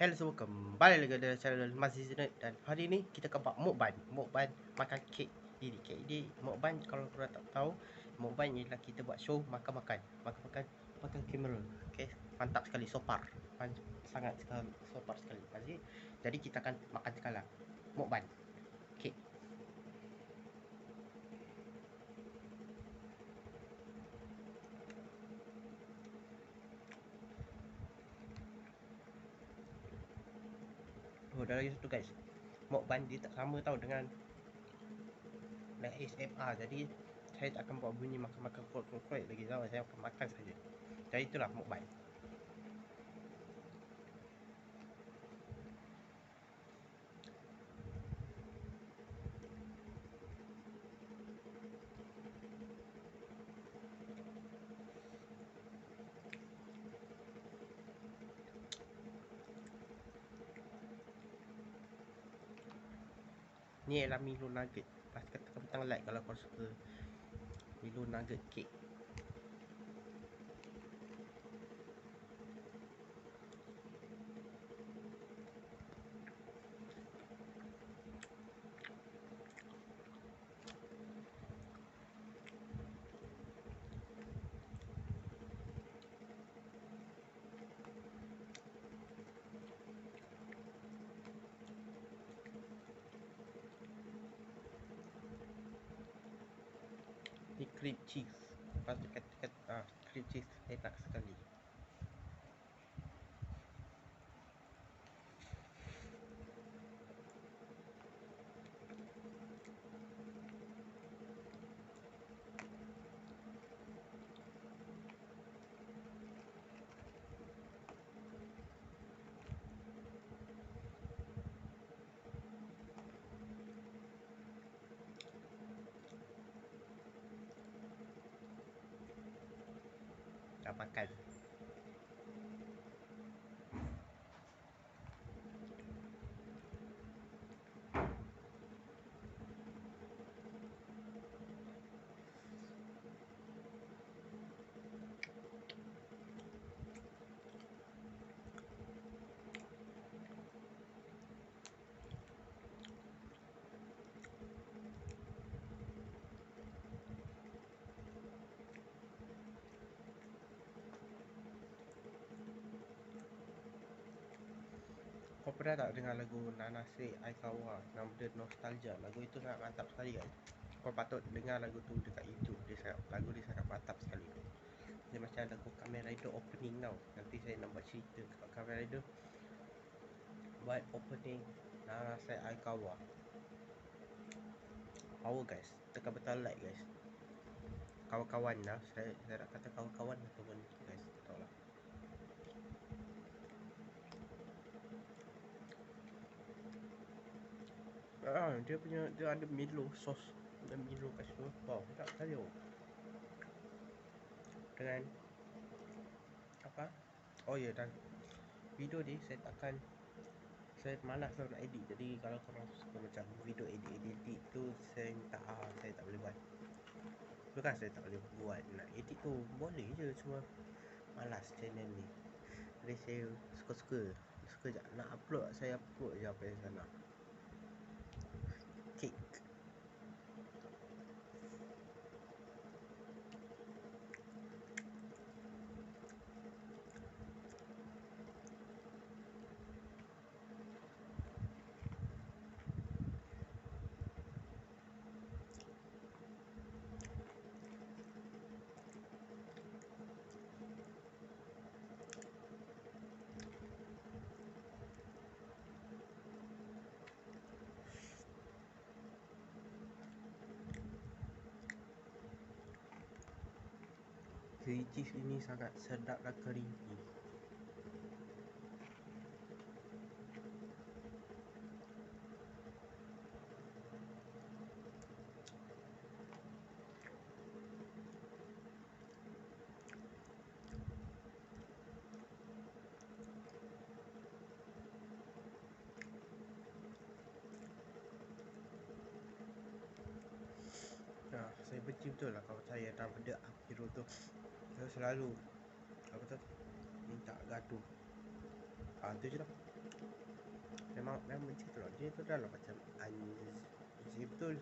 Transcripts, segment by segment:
Hello semua, kembali lagi dengan channel Mazis Nerd. Dan hari ni kita akan buat mukbang. Mukbang makan kek ini. Kek ini mukbang, kalau korang tak tahu, mukbang ialah kita buat show makan-makan. Makan kamera. Okay, mantap sekali, sopar. Sangat sekali, sopar sekali. Jadi kita akan makan sekarang. Mukbang kek. Oh, dah lagi satu guys. Mukbang dia tak sama tau dengan ASMR. Jadi saya tak akan buat bunyi makan-makan krok-krok lagi tau. Saya akan makan saja. Jadi itulah mukbang. Ni ialah Milo Nugget. Tekan butang like kalau kau suka Milo Nugget cake. Ni cream cheese. Lepas tu kata cream cheese enak sekali. Dah makan. Kau pernah tak dengar lagu Nanase Aikawa, nama dia Nostalgia? Lagu itu sangat mantap sekali kan. Kau patut dengar lagu tu dekat YouTube. Lagu dia sangat mantap sekali. Dia macam lagu Kamen Rider opening tau. Nanti saya nak buat cerita kat Kamen Rider buat opening Nanase Aikawa. Power guys. Tekan butang like guys. Kawan-kawan lah. Saya nak kata kawan-kawan ataupun guys, tak tahu lah. Dia ada Milo sauce. Ada Milo kat situ. Wow, sedap sekali. Dengan apa? Oh ya, dan video ni saya malas nak edit. Jadi kalau korang suka macam video edit tu, saya minta saya tak boleh buat. Bukan saya tak boleh buat, nak edit tu boleh je, cuma malas channel ni. Jadi saya suka je nak upload, saya upload je apa yang saya nak. Cake. Cream cheese ini sangat sedap dan creamy. Saya benci betul lah kawan saya dah benda hero tu. Saya selalu apa tu minta gaduh. Tu je lah. memang benci tu lah. Dia tu dah lah macam unzip betul,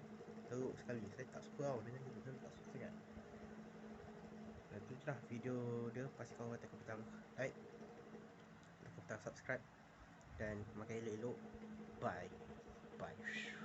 teruk sekali. Saya tak suka tau dengan dia, betul tak suka sangat. Dan tu je lah video dia. Pasti korang tekan butang like, tekan butang subscribe, dan makan elok-elok. Bye. Bye.